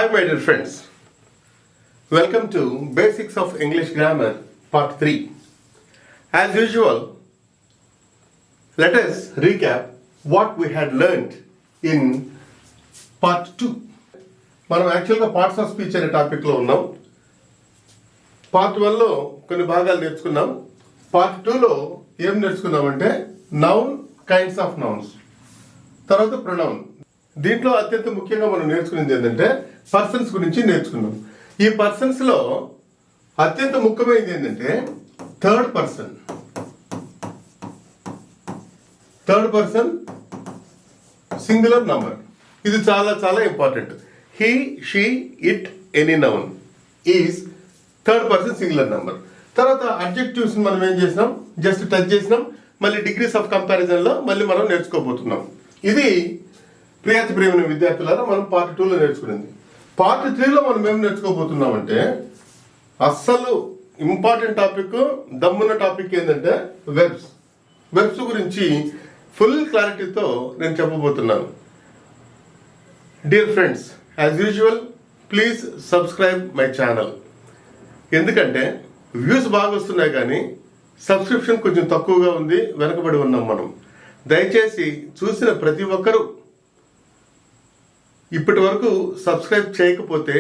Hi my dear friends, welcome to Basics of English Grammar Part 3. As usual, let us recap what we had learned in Part 2. మనం యాక్చువల్గా parts of speech అనే టాపిక్లో ఉన్నాం. Part 1లో కొన్ని భాగాలు నేర్చుకున్నాం. Part 2లో ఏం నేర్చుకున్నామంటే నౌన్, కైండ్స్ ఆఫ్ నౌన్స్, తర్వాత ప్రొనౌన్. దీంట్లో అత్యంత ముఖ్యంగా మనం నేర్చుకునేది ఏంటంటే పర్సన్స్ గురించి నేర్చుకున్నాం. ఈ పర్సన్స్లో అత్యంత ముఖ్యమైనది ఏంటంటే థర్డ్ పర్సన్ సింగులర్ నంబర్. ఇది చాలా చాలా important. He, she, it, any noun is third person singular number. తర్వాత అడ్జెక్టివ్స్ మనం ఏం చేసినాం, జస్ట్ టచ్ చేసినాం. మళ్ళీ డిగ్రీస్ ఆఫ్ కంపారిజన్లో మళ్ళీ మనం నేర్చుకోబోతున్నాం. ఇది ప్రియమైన విద్యార్థులారా మనం పార్ట్ 2లో నేర్చుకునేది. పార్ట్ 3లో మనం ఏం నేర్చుకోబోతున్నామంటే అస్సలు ఇంపార్టెంట్ టాపిక్, దమ్మున్న టాపిక్ ఏంటంటే వెర్బ్స్ గురించి ఫుల్ క్లారిటీతో నేను చెప్పబోతున్నాను. Dear friends, as usual please subscribe my channel. ఎందుకంటే వ్యూస్ బాగా వస్తున్నాయి కానీ సబ్స్క్రిప్షన్ కొంచెం తక్కువగా ఉంది, వెనకబడి ఉన్నాం మనం. దయచేసి చూసిన ప్రతి ఒక్కరూ ఇప్పటి వరకు సబ్స్క్రైబ్ చేయకపోతే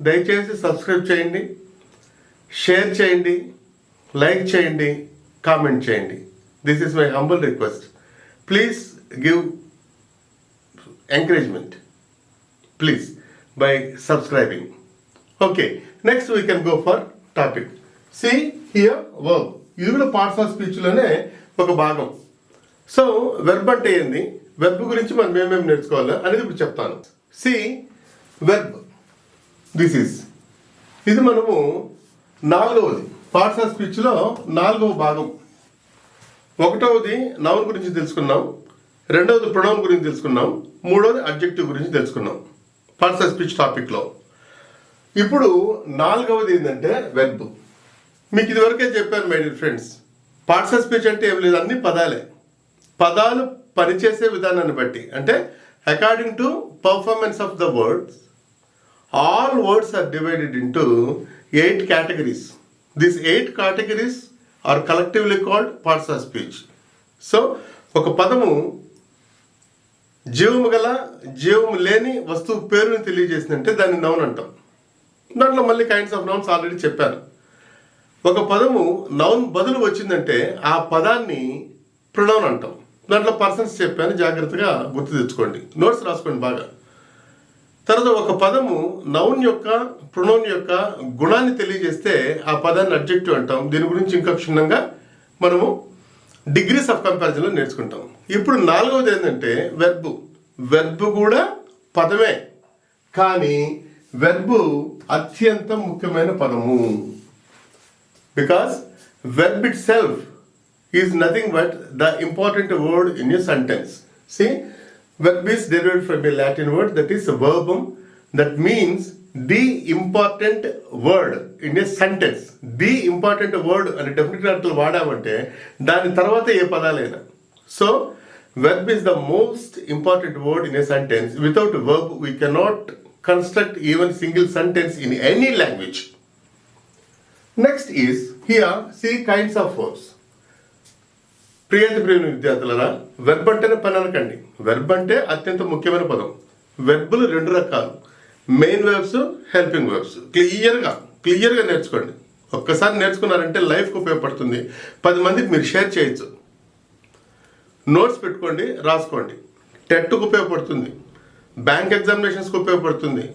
దయచేసి సబ్స్క్రైబ్ చేయండి, షేర్ చేయండి, లైక్ చేయండి, కామెంట్ చేయండి. This is my humble request. Please give encouragement please by subscribing. Okay, next we can go for topic. See here verb. ఇది కూడా పార్ట్స్ ఆఫ్ స్పీచ్లోనే ఒక భాగం. సో వెర్బ్ అంటే ఏంది, వెర్బ్ గురించి మనం ఏమేమి నేర్చుకోవాలో అనేది ఇప్పుడు చెప్తాను. సి వెర్బ్, ఇది మనము 4వది పార్ట్స్ ఆఫ్ స్పీచ్లో 4వ భాగం. 1వది నౌన్ గురించి తెలుసుకున్నాం, 2వది ప్రొనౌన్ గురించి తెలుసుకున్నాం, 3వది అడ్జెక్టివ్ గురించి తెలుసుకున్నాం పార్ట్స్ ఆఫ్ స్పీచ్ టాపిక్లో. ఇప్పుడు 4వది ఏంటంటే వెర్బ్. మీకు ఇదివరకే చెప్పాను my dear friends, parts of speech అంటే ఏం లేదు, అన్ని పదాలు పనిచేసే విధానాన్ని బట్టి, అంటే according to performance of the words, all words are divided into 8 categories. These 8 categories are collectively called parts of speech. So ఒక పదము జీవము గల, జీవము లేని వస్తువు పేరుని తెలియజేసిందంటే దాన్ని నౌన్ అంటాం. దాంట్లో మళ్ళీ కైండ్స్ ఆఫ్ నౌన్స్ ఆల్రెడీ చెప్పాను. ఒక పదము నౌన్ బదులు వచ్చిందంటే ఆ పదాన్ని ప్రొనౌన్ అంటాం. దాంట్లో పర్సన్స్ చెప్పాను, జాగ్రత్తగా గుర్తు తెచ్చుకోండి, నోట్స్ రాసుకోండి బాగా. తర్వాత ఒక పదము నౌన్ యొక్క, ప్రొనౌన్ యొక్క గుణాన్ని తెలియజేస్తే ఆ పదాన్ని అడ్జెక్టివ్ అంటాం. దీని గురించి ఇంకా క్షుణ్ణంగా మనము డిగ్రీస్ ఆఫ్ కంపారిజన్లో నేర్చుకుంటాం. ఇప్పుడు 4వది ఏంటంటే వెర్బ్ కూడా పదమే, కానీ వెర్బ్ అత్యంత ముఖ్యమైన పదము. Because verb it self is nothing but the important word in a sentence. See, verb is derived from a Latin word that is verbum, that means the important word in a sentence. The important word అని definite అర్థాలు వాడామంటే దాని తర్వాత ఏ పదాలైనా. So verb is the most important word in a sentence. Without verb we cannot construct even single sentence in any language. Next is here, see kinds of verbs. ప్రియమైన విద్యార్థులరా, verb అంటేనే పని అనకండి. వెర్బ్ అంటే అత్యంత ముఖ్యమైన పదం. వెర్బులు 2 రకాలు, మెయిన్ వెర్బ్స్, హెల్పింగ్ వెర్బ్స్. క్లియర్గా నేర్చుకోండి. ఒక్కసారి నేర్చుకున్నారంటే లైఫ్కి ఉపయోగపడుతుంది. 10 మందికి మీరు షేర్ చేయొచ్చు. నోట్స్ పెట్టుకోండి, రాసుకోండి. టెట్కు ఉపయోగపడుతుంది, బ్యాంక్ ఎగ్జామినేషన్స్కి ఉపయోగపడుతుంది,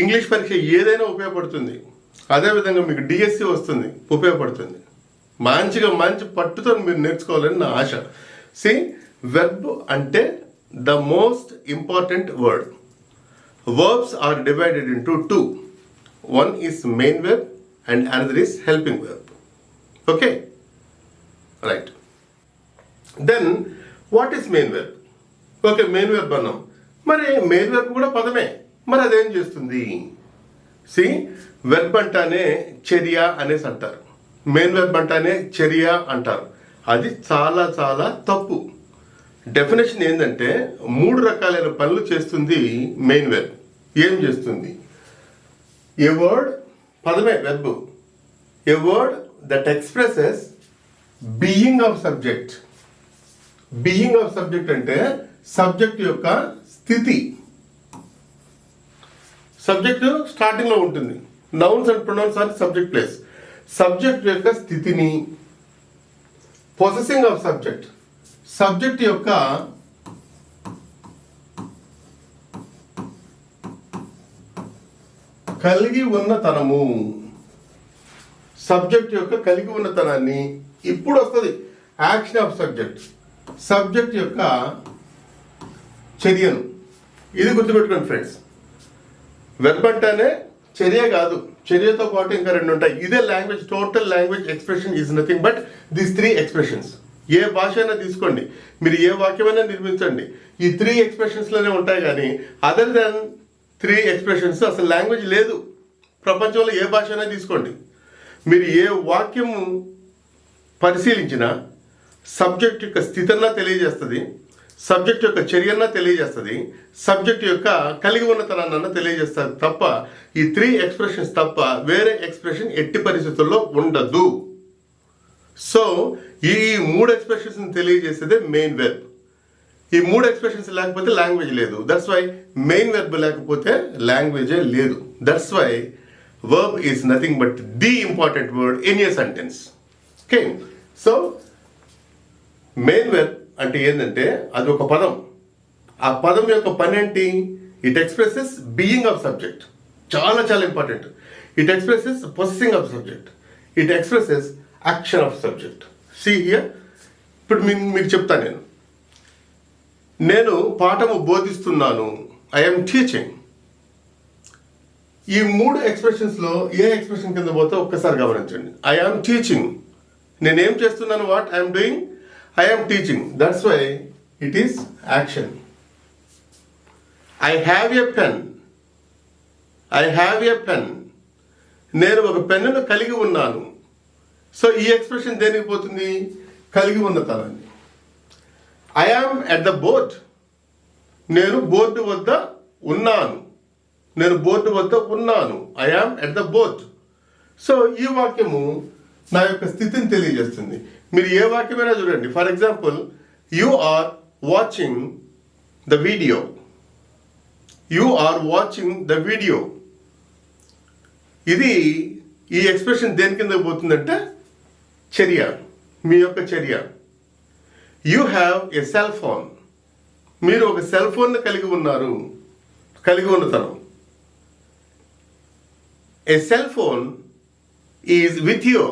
ఇంగ్లీష్ పరీక్ష ఏదైనా ఉపయోగపడుతుంది. అదేవిధంగా మీకు డిఎస్సి వస్తుంది, ఉపయోగపడుతుంది. మంచి పట్టుతో మీరు నేర్చుకోవాలని నా ఆశ. సి వెర్బ్ అంటే the most important word. Verbs are divided into 2. One is main verb and another is helping verb. Okay, right. Then what is main verb? Okay, main verb అన్నాం. మరి మెయిన్ వెర్బ్ కూడా పదమే, మరి అదేం చేస్తుంది? C verb అంటానే చర్య అనేసి అంటారు, మెయిన్ వెర్బ్ అంటానే చర్య అంటారు. అది చాలా చాలా తప్పు. డెఫినేషన్ ఏంటంటే 3 రకాలైన పనులు చేస్తుంది మెయిన్ వెర్బ్. ఏం చేస్తుంది? ఏ వర్డ్, పదమే verb. A word that expresses being of subject. Being of subject అంటే సబ్జెక్ట్ యొక్క స్థితి. సబ్జెక్ట్ స్టార్టింగ్లో ఉంటుంది. Nouns and pronouns are subject place. Subject యొక్క స్థితిని. పొసెసింగ్ ఆఫ్ సబ్జెక్ట్, సబ్జెక్ట్ యొక్క కలిగి ఉన్నతనము. సబ్జెక్ట్ యొక్క కలిగి ఉన్నతనాన్ని. ఇప్పుడు వస్తుంది యాక్షన్ ఆఫ్ సబ్జెక్ట్, సబ్జెక్ట్ యొక్క చర్యను. ఇది గుర్తుపెట్టుకోండి ఫ్రెండ్స్. వెర్బ్ అంటేనే చర్య కాదు, చర్యతో పాటు ఇంకా రెండు ఉంటాయి. ఇదే language. Total language expression is nothing but these 3 expressions. ఏ భాష అయినా తీసుకోండి, మీరు ఏ వాక్యమైనా నిర్మించండి, ఈ 3 ఎక్స్ప్రెషన్స్లోనే ఉంటాయి. కానీ అదర్ దాన్ 3 ఎక్స్ప్రెషన్స్ అసలు లాంగ్వేజ్ లేదు. ప్రపంచంలో ఏ భాష అయినా తీసుకోండి, మీరు ఏ వాక్యము పరిశీలించినా సబ్జెక్ట్ యొక్క స్థితిన్నా తెలియజేస్తుంది, సబ్జెక్ట్ యొక్క చర్యన్నా తెలియజేస్తుంది, సబ్జెక్ట్ యొక్క కలిగి ఉన్నతనాన్న తెలియజేస్తుంది తప్ప ఈ 3 ఎక్స్ప్రెషన్స్ తప్ప వేరే ఎక్స్ప్రెషన్ ఎట్టి పరిస్థితుల్లో ఉండదు. సో ఈ 3 ఎక్స్ప్రెషన్స్ తెలియజేసేదే మెయిన్ వెర్బ్. ఈ 3 ఎక్స్ప్రెషన్స్ లేకపోతే లాంగ్వేజ్ లేదు. దట్స్ వై మెయిన్ వెర్బ్ లేకపోతే లాంగ్వేజే లేదు. That's why verb is nothing but the important word in a sentence. Okay, so main verb అంటే ఏంటంటే అది ఒక పదం. ఆ పదం యొక్క పని ఏంటి? It expresses being of subject. చాలా చాలా important. It expresses possessing of subject. It expresses action of subject. See here. ఇప్పుడు మీకు చెప్తాను. నేను పాఠము బోధిస్తున్నాను. I'm teaching. ఈ 3 ఎక్స్ప్రెషన్స్లో ఏ ఎక్స్ప్రెషన్ కింద పోతే ఒక్కసారి గమనించండి. I'm teaching. నేనేం చేస్తున్నాను? What I'm doing? I'm teaching. That's why it is action. I have a pen. I have a pen. నేను ఒక పెన్నును కలిగి ఉన్నాను. సో ఈ ఎక్స్ప్రెషన్ దేనికి పోతుంది? కలిగి ఉన్న తనాన్ని. I am at the board. నేను బోర్డు వద్ద ఉన్నాను. నేను బోర్డు వద్ద ఉన్నాను. I am at the board. So ఈ వాక్యము నా యొక్క స్థితిని తెలియజేస్తుంది. మీరు ఏ వాక్యమైనా చూడండి. For example, you are watching the video. You are watching the video. ఇది ఈ ఎక్స్ప్రెషన్ దేని కింద పోతుందంటే చర్య, మీ యొక్క చర్య. You have a cell phone. మీరు ఒక సెల్ ఫోన్ని కలిగి ఉన్నారు. కలిగి ఉన్నతనం. A cell phone is with you.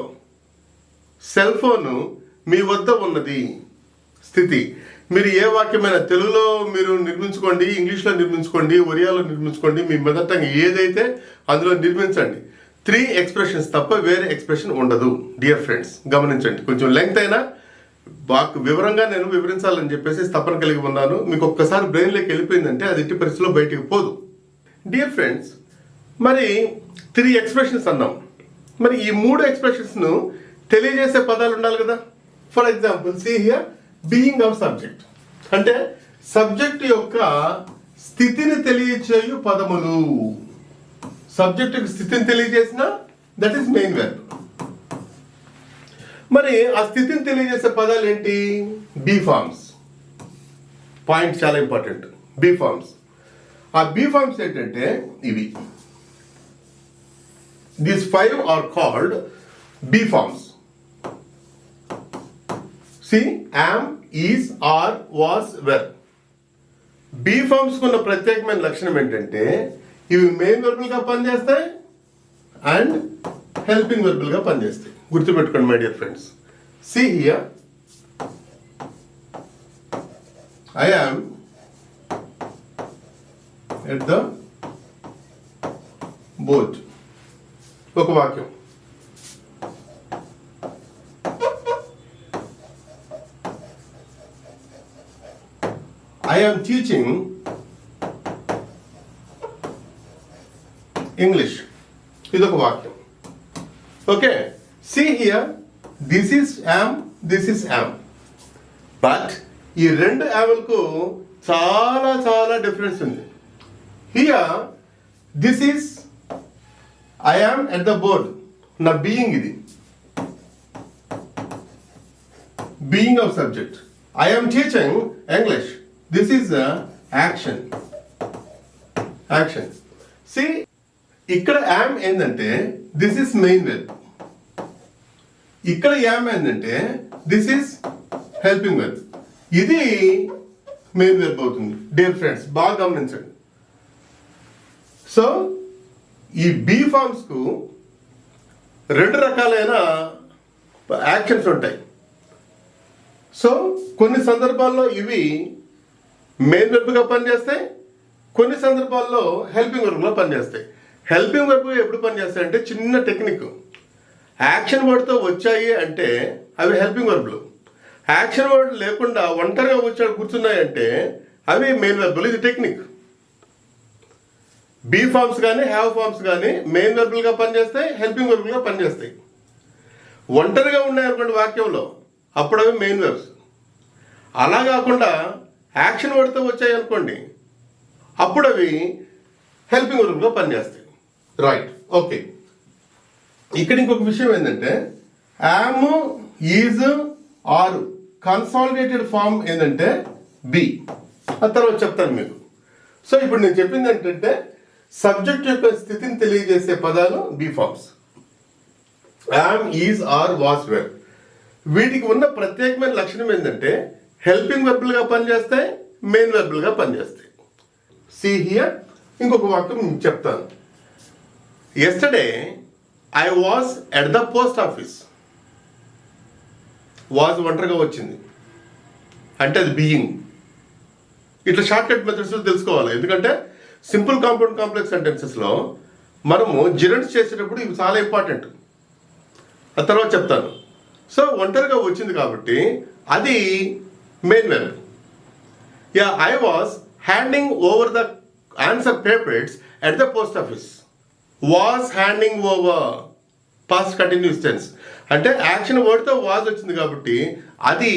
Cell phone మీ వద్ద ఉన్నది స్థితి. మీరు ఏ వాక్యమైనా తెలుగులో మీరు నిర్మించుకోండి, ఇంగ్లీష్లో నిర్మించుకోండి, ఒరియాలో నిర్మించుకోండి, మీ మదర్ టంగ్ ఏదైతే అందులో నిర్మించండి. 3 ఎక్స్ప్రెషన్స్ తప్ప వేరే ఎక్స్ప్రెషన్ ఉండదు. డియర్ ఫ్రెండ్స్, గమనించండి. కొంచెం లెంగ్త్ అయినా బాగా వివరంగా నేను వివరించాలని చెప్పేసి తపన కలిగి ఉన్నాను. మీకు ఒక్కసారి బ్రెయిన్లోకి వెళ్ళిపోయిందంటే అది ఎట్టి పరిస్థితిలో బయటికి పోదు. డియర్ ఫ్రెండ్స్, మరి 3 ఎక్స్ప్రెషన్స్ అన్నాం. మరి ఈ 3 ఎక్స్ప్రెషన్స్ను తెలియజేసే పదాలు ఉండాలి కదా. For example, see here, being of subject అంటే సబ్జెక్ట్ యొక్క స్థితిని తెలియచేయు పదములు. సబ్జెక్ట్ యొక్క స్థితిని తెలియజేసిన దట్ ఈస్ మెయిన్ వెర్బ్. మరి ఆ స్థితిని తెలియజేసే పదాలు ఏంటి? Be forms. పాయింట్ చాలా ఇంపార్టెంట్. Be forms. ఆ బీ ఫార్మ్స్ ఏంటంటే ఇవి. These 5 are called be forms. See, am, is, are, was, were. Be forms కున్న ప్రత్యేకమైన లక్షణం ఏంటంటే ఇవి మెయిన్ వెర్బులుగా పనిచేస్తాయి అండ్ హెల్పింగ్ వెర్బులుగా పనిచేస్తాయి. గుర్తుపెట్టుకోండి my dear friends. See here, I am at the boat. ఒక వాక్యం. I am teaching English. ఇదొక వాక్యం. ఓకే, see here, this is am, this is am. But ఈ 2 యామ్లకు చాలా చాలా డిఫరెన్స్ ఉంది. Here this is I am at the board, నా బీయింగ్ ఇది, being of subject. I am teaching English, this is action. Action. See ఇక్కడ am ఏంటంటే this is main verb, ఇక్కడ యామ్ ఏంటంటే దిస్ ఈస్ హెల్పింగ్ వెర్బ్. ఇది main verb అవుతుంది. Dear friends బాగా గమనించండి. సో ఈ బీ ఫార్మ్స్కు రెండు రకాలైన యాక్షన్స్ ఉంటాయి. సో కొన్ని సందర్భాల్లో ఇవి మెయిన్ వెర్బ్గా పనిచేస్తాయి, కొన్ని సందర్భాల్లో హెల్పింగ్ వెర్బ్గా పనిచేస్తాయి. హెల్పింగ్ వెర్బ్ ఎప్పుడు పనిచేస్తాయి అంటే చిన్న టెక్నిక్. యాక్షన్ వర్డ్తో వచ్చాయి అంటే అవి హెల్పింగ్ వెర్బ్లు. యాక్షన్ వర్డ్ లేకుండా ఒంటరిగా వచ్చాడు కూర్చున్నాయంటే అవి మెయిన్ వెర్బ్లు. ఇది టెక్నిక్. బీ ఫార్మ్స్ కానీ హ్యావ్ ఫార్మ్స్ కానీ మెయిన్ వెర్బులుగా పనిచేస్తాయి, హెల్పింగ్ వెర్బులుగా పనిచేస్తాయి. ఒంటరిగా ఉన్నాయనుకోండి వాక్యంలో, అప్పుడు అవి మెయిన్ వెర్బ్స్. అలా కాకుండా యాక్షన్ వర్డ్తో వచ్చాయి అనుకోండి, అప్పుడు అవి హెల్పింగ్ వెర్బులుగా పనిచేస్తాయి. Right, okay. ఇక్కడ ఇంకొక విషయం ఏంటంటే am, is, are consolidated form ఏంటంటే బి. ఆ తర్వాత చెప్తాను మీకు. సో ఇప్పుడు నేను చెప్పింది ఏంటంటే సబ్జెక్ట్ యొక్క స్థితిని తెలియజేసే పదాలు be forms. Am, is, are, was, were. వీటికి ఉన్న ప్రత్యేకమైన లక్షణం ఏంటంటే హెల్పింగ్ వెర్బులుగా పనిచేస్తాయి, మెయిన్ వెర్బులుగా పనిచేస్తాయి. సి హియర్, ఇంకొక వాక్యం మీకు చెప్తాను. Yesterday I was at the post office. Was ఒంటరిగా వచ్చింది అంటే అది బీయింగ్. ఇట్లా షార్ట్ కట్ మెథడ్స్లో తెలుసుకోవాలి. ఎందుకంటే సింపుల్ కాంపౌండ్ కాంప్లెక్స్ సెంటెన్సెస్లో మనము జిరెంట్స్ చేసేటప్పుడు ఇవి చాలా ఇంపార్టెంట్. ఆ తర్వాత చెప్తాను. సో ఒంటరిగా వచ్చింది కాబట్టి అది main verb. Yeah, I was handing over the answer papers at the post office. Was handing over, past continuous tense. అంటే యాక్షన్ వర్డ్తో వాజ్ వచ్చింది కాబట్టి అది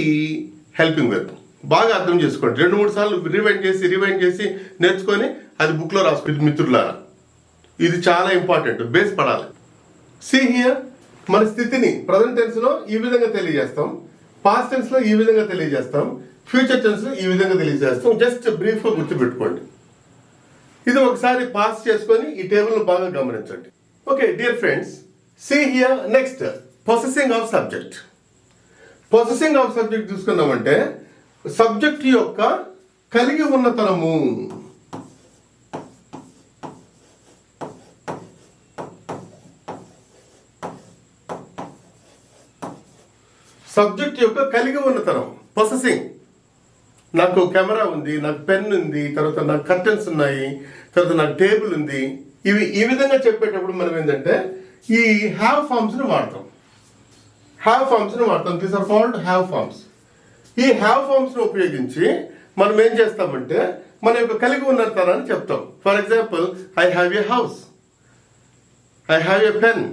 హెల్పింగ్ వెర్బ్. బాగా అర్థం చేసుకోండి. 2-3 సార్లు రివైండ్ చేసి నేర్చుకొని అది బుక్లో రాసుకోండి మిత్రులారా. ఇది చాలా ఇంపార్టెంట్, బేస్ పడాలి. సి హియర్, మన స్థితిని ప్రజెంట్ టెన్స్లో ఈ విధంగా తెలియజేస్తాం, పాస్ట్ టెన్స్లో ఈ విధంగా తెలియజేస్తాం, ఫ్యూచర్ టెన్స్లో ఈ విధంగా తెలియజేస్తాం. జస్ట్ బ్రీఫ్గా గుర్తుపెట్టుకోండి. ఇది ఒకసారి పాస్ చేసుకొని ఈ టేబుల్ను బాగా గమనించండి. Okay dear friends, see here next possessing of subject. Possessing of subject చూసుకున్నామంటే సబ్జెక్ట్ యొక్క కలిగి ఉన్నతనము. సబ్జెక్ట్ యొక్క కలిగి ఉన్నతనం, పొసెసింగ్. నాకు కెమెరా ఉంది, నాకు పెన్ ఉంది, తర్వాత నాకు కర్టెన్స్ ఉన్నాయి, తర్వాత నాకు టేబుల్ ఉంది. ఇవి ఈ విధంగా చెప్పేటప్పుడు మనం ఏంటంటే ఈ హ్యావ్ ఫార్మ్స్ని వాడతాం. These are called have forms. ఈ హ్యావ్ ఫార్మ్స్ని ఉపయోగించి మనం ఏం చేస్తామంటే మన యొక్క కలిగి ఉన్నతనాన్ని చెప్తాం. For example, I have a house, I have a pen.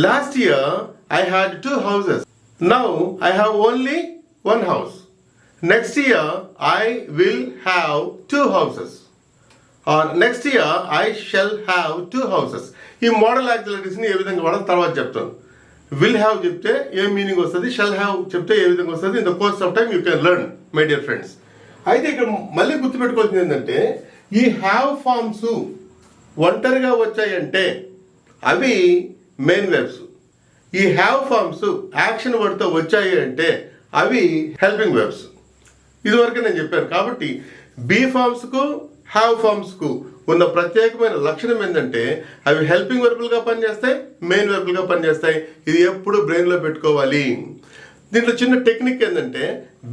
Last year I had 2 houses. Now I have only 1 house. Next year I will have 2 houses. Or next year I shall have 2 houses. ఈ model యాక్టివిటీస్ని ఏ విధంగా వాడాలి తర్వాత చెప్తాను. Will have చెప్తే a meaning వస్తుంది, shall have చెప్తే ఏ విధంగా వస్తుంది. In the course of time you can learn my dear friends. అయితే ఇక్కడ మళ్ళీ గుర్తుపెట్టుకోవాల్సింది ఏంటంటే ఈ హ్యావ్ ఫార్మ్స్ ఒంటరిగా వచ్చాయంటే అవి మెయిన్ వెర్బ్స్. ఈ హ్యావ్ ఫార్మ్స్ యాక్షన్ వర్డ్తో వచ్చాయి అంటే అవి హెల్పింగ్ వెర్బ్స్. ఇదివరకు నేను చెప్పాను. కాబట్టి బీ ఫార్మ్స్కు హ్యావ్ ఫార్మ్స్కు ఉన్న ప్రత్యేకమైన లక్షణం ఏంటంటే అవి హెల్పింగ్ వెర్బులుగా పనిచేస్తాయి, మెయిన్ వెర్బులుగా పనిచేస్తాయి. ఇది ఎప్పుడు బ్రెయిన్లో పెట్టుకోవాలి. దీంట్లో చిన్న టెక్నిక్ ఏంటంటే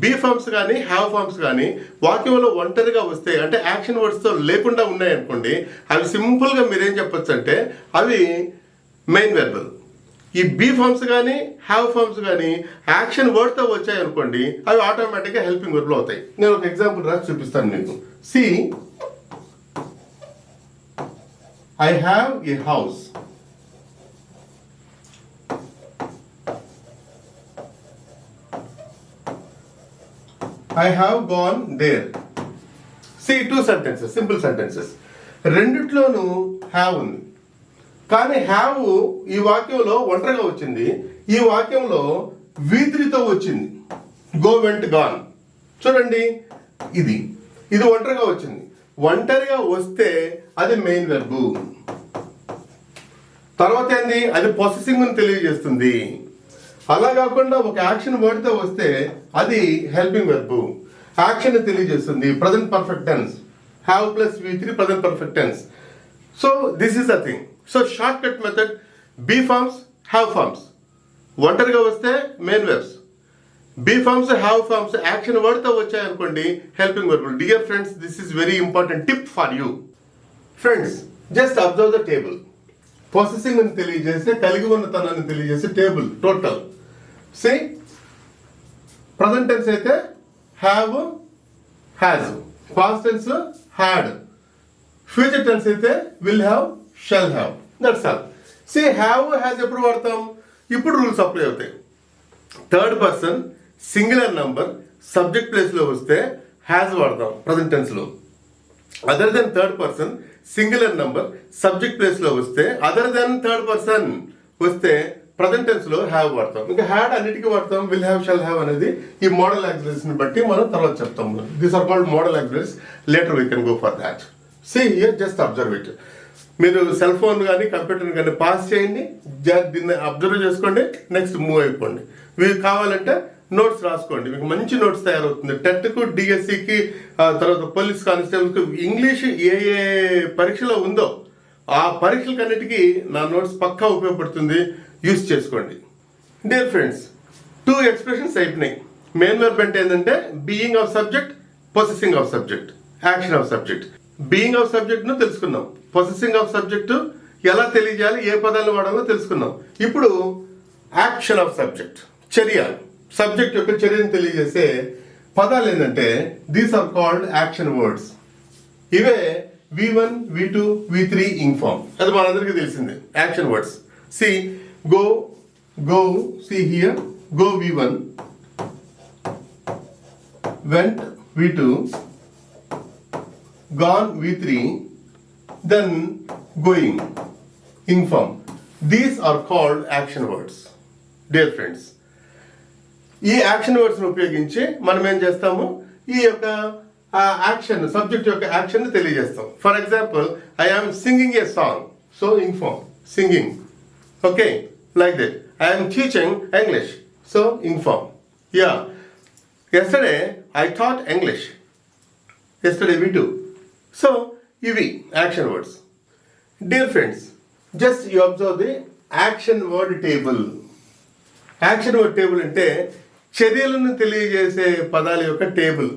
బీ ఫార్మ్స్ కానీ హ్యావ్ ఫార్మ్స్ కానీ వాక్యంలో ఒంటరిగా వస్తే అంటే యాక్షన్ వర్డ్స్తో లేకుండా ఉన్నాయనుకోండి, అవి సింపుల్గా మీరేం చెప్పొచ్చు అంటే అవి మెయిన్ వెర్బుల్. ఈ బీ ఫార్మ్స్ కానీ హ్యావ్ ఫార్మ్స్ కానీ యాక్షన్ వర్డ్తో వచ్చాయనుకోండి, అవి ఆటోమేటిక్గా హెల్పింగ్ వెర్బ్లు అవుతాయి. నేను ఒక ఎగ్జాంపుల్ రాసి చూపిస్తాను మీకు. See, I have a house. I have gone there. See, 2 sentences, simple sentences. రెండిట్లోనూ హ్యావ్ ఉంది, కానీ హ్యావ్ ఈ వాక్యంలో ఒంటరిగా వచ్చింది, ఈ వాక్యంలో V3తో వచ్చింది. Go went gone. చూడండి, ఇది ఒంటరిగా వచ్చింది. ఒంటరిగా వస్తే అది మెయిన్ వెర్బు. తర్వాత ఏంది, అది పొసెసింగ్ ని తెలియజేస్తుంది. అలా కాకుండా ఒక యాక్షన్ వర్డ్తో వస్తే అది హెల్పింగ్ వెర్బు, యాక్షన్ తెలియజేస్తుంది. Present perfect tense, have plus V3 present perfect tense. So this is the thing. So short cut method, be forms, have forms. ఒంటరిగా వస్తే main verbs, be forms, have forms action వర్డ్తో వచ్చాయనుకోండి helping వెర్బులు. Dear friends, this is very important tip for you. Friends, just observe the table. Possessing అని తెలియజేస్తే, కలిగి ఉన్నతనాన్ని తెలియజేసే table total. See, present tense అయితే have, has. Past tense had. Future tense అయితే will have, shall have. That's all. See, have, has ఎప్పుడు వాడతాం? ఇప్పుడు రూల్స్ అప్లై అవుతాయి. Third person singular number subject ప్లేస్లో వస్తే హ్యాజ్ వాడతాం ప్రజెంట్ టెన్స్లో. Other than third person singular number subject ప్లేస్లో వస్తే, అదర్ దెన్ థర్డ్ పర్సన్ వస్తే ప్రజెంట్ టెన్స్లో హ్యావ్ వాడతాం. ఇంకా హ్యాడ్ అన్నిటికీ వాడతాం. విల్ హ్యావ్, షల్ హ్యావ్ అనేది ఈ మోడల్ యాక్సిలరీస్ని బట్టి మనం తర్వాత చెప్తాం. These are called modal auxiliaries. Later we can go for that. See here, just observe it. మీరు సెల్ ఫోన్ కానీ కంప్యూటర్ కానీ పాస్ చేయండి, దీన్ని అబ్జర్వ్ చేసుకోండి, నెక్స్ట్ మూవ్ అయిపోండి. మీకు కావాలంటే నోట్స్ రాసుకోండి, మీకు మంచి నోట్స్ తయారవుతుంది. టెట్కు, డిఎస్సికి, తర్వాత పోలీస్ కానిస్టేబుల్కి, ఇంగ్లీష్ ఏ ఏ పరీక్షలో ఉందో ఆ పరీక్షలకన్నిటికీ నా నోట్స్ పక్కా ఉపయోగపడుతుంది. యూస్ చేసుకోండి. డియర్ ఫ్రెండ్స్, 2 ఎక్స్ప్రెషన్స్ అయిపోయినాయి. మెయిన్ వెర్బ్ అంటే ఏంటంటే being of subject, possessing of subject, action of subject. Being of సబ్జెక్ట్ను తెలుసుకున్నాం. పొసెసింగ్ ఆఫ్ సబ్జెక్టు ఎలా తెలియజేయాలి, ఏ పదాలు వాడాలో తెలుసుకున్నాం. ఇప్పుడు యాక్షన్ ఆఫ్ సబ్జెక్ట్, చర్య, సబ్జెక్ట్ యొక్క చర్యను తెలియజేసే పదాలు ఏంటంటే these are called action words. ఇవే V1, V2, V3 ing form. అది మనందరికీ తెలిసిందే action words. See, go, see here, go V1, went V2, gone V3, then going ing form. These are called action words. Dear friends, ఈ action వర్డ్స్ని ఉపయోగించి మనం ఏం చేస్తాము, ఈ యొక్క యాక్షన్ సబ్జెక్ట్ యొక్క యాక్షన్ తెలియజేస్తాం. For example, I am singing a song, so ing form singing. Okay, like that. I am teaching English, so ing form. Yeah, yesterday I taught English. Yesterday we do. So, ఇవి action words. Dear friends, just you observe the action word table. Action word table అంటే చర్యలను తెలియజేసే పదాల యొక్క table.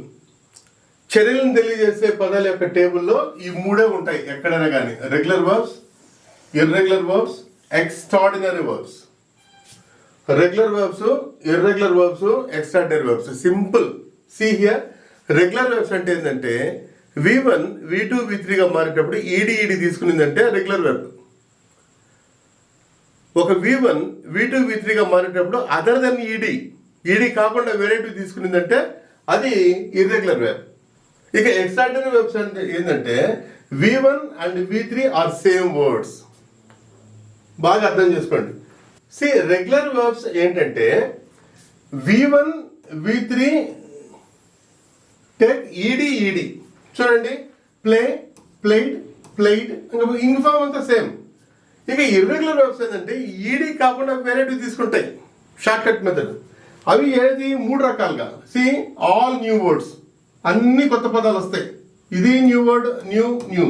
చర్యలను తెలియజేసే పదాల యొక్క టేబుల్లో ఈ 3 ఉంటాయి ఎక్కడైనా కానీ. Regular verbs, irregular verbs, extraordinary verbs. Regular verbs, irregular verbs, extraordinary verbs. Simple. See here, regular verbs అంటే ఏంటంటే V1, V2, V3గా మారేటప్పుడు ఈడి తీసుకునిందంటే రెగ్యులర్ వెర్బ్. ఒక V1, V2, V3గా మారేటప్పుడు అదర్ దెన్ ఈడి కాకుండా వెరైటీ తీసుకునిందంటే అది ఇర్రెగ్యులర్ వెర్బ్. ఇక ఎక్స్ట్రాడినరీ వెర్బ్స్ అంటే ఏంటంటే V1 and V3 are same words. బాగా అర్థం చేసుకోండి. సి, రెగ్యులర్ వెర్బ్స్ ఏంటంటే V1, V3 టేక్ ఈడి. చూడండి, ప్లే, ప్లేడ్, ప్లేడ్, ఇంకా ఇంగ్ ఫార్మ్ అంతా సేమ్. ఇక ఇర్రెగ్యులర్ వెర్బ్స్ ఏంటంటే ఈడి కాకుండా వెరైటీ తీసుకుంటాయి. Short cut method. అవి ఏది 3 రకాలుగా. సి, ఆల్ న్యూ వర్డ్స్, అన్ని కొత్త పదాలు వస్తాయి. ఇది new word, new.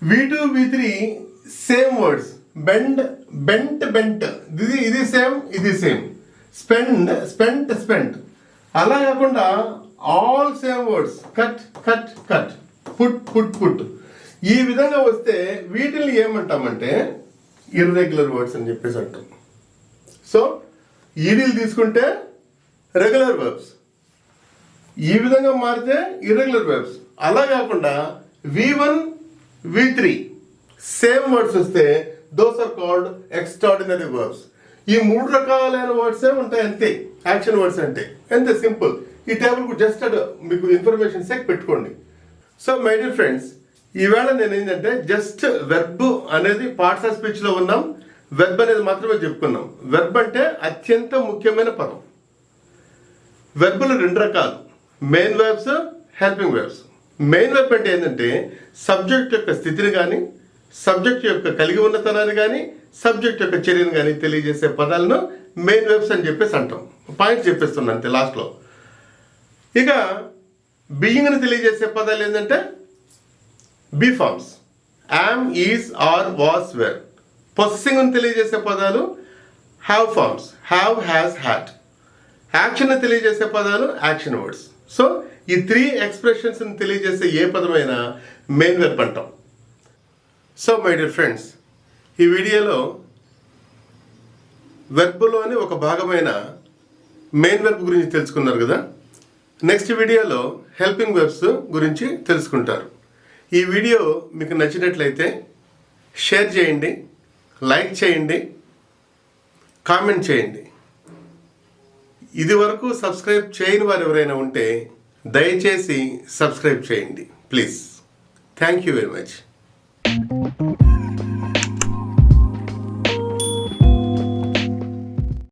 V2, V3 same words. Bend, bent, ఇది సేమ్. స్పెంట్. అలా కాకుండా all same words. Cut, put. ఈ విధంగా వస్తే వీటిని ఏమంటామంటే ఇర్రెగ్యులర్ వర్డ్స్ అని చెప్పేసి అంటాం. సో ఈడీలు తీసుకుంటే రెగ్యులర్ వర్బ్స్, ఈ విధంగా మారితే ఇర్రెగ్యులర్ వర్బ్స్. అలా కాకుండా V1, V3 సేమ్ వర్డ్స్ వస్తే those are called extraordinary verbs. ఈ 3 రకాలైన వర్డ్సే ఉంటాయి అంతే యాక్షన్ వర్డ్స్ అంటే. అంతే సింపుల్. ఈ టేబుల్కు జస్ట్ మీకు ఇన్ఫర్మేషన్ సెక్ పెట్టుకోండి. సో మై డియర్ ఫ్రెండ్స్, ఈవేళ నేను ఏంటంటే జస్ట్ వెర్బ్ అనేది పార్ట్స్ ఆఫ్ స్పీచ్లో ఉన్నాం, వెర్బ్ అనేది మాత్రమే చెప్పుకున్నాం. వెర్బ్ అంటే అత్యంత ముఖ్యమైన పదం. వెర్బులు 2 రకాలు, main verbs, helping verbs. Main verb అంటే ఏంటంటే సబ్జెక్ట్ యొక్క స్థితిని కానీ, సబ్జెక్ట్ యొక్క కలిగి ఉన్నతనాన్ని కానీ, సబ్జెక్ట్ యొక్క చర్యను కానీ తెలియజేసే పదాలను మెయిన్ వెర్బ్స్ అని చెప్పేసి అంటాం. పాయింట్ చెప్పేస్తున్నాను అంతే లాస్ట్లో. ఇక బీయింగ్ని తెలియజేసే పదాలు ఏంటంటే be forms, am, is, are, was, were. పొసెసింగ్ని తెలియజేసే పదాలు have forms, have, has, had. యాక్షన్ని తెలియజేసే పదాలు యాక్షన్ వర్డ్స్. సో ఈ 3 ఎక్స్ప్రెషన్స్ని తెలియజేసే ఏ పదమైనా మెయిన్ వెర్బ్ అంటాం. సో మై డియర్ ఫ్రెండ్స్, ఈ వీడియోలో వెర్బ్లోని ఒక భాగమైన మెయిన్ వెర్బ్ గురించి తెలుసుకున్నారు కదా. నెక్స్ట్ వీడియోలో హెల్పింగ్ వెర్బ్స్ గురించి తెలుసుకుంటారు. ఈ వీడియో మీకు నచ్చినట్లయితే షేర్ చేయండి, లైక్ చేయండి, కామెంట్ చేయండి. ఇది వరకు సబ్స్క్రైబ్ చేయని వారు ఎవరైనా ఉంటే దయచేసి సబ్స్క్రైబ్ చేయండి please. Thank you very much.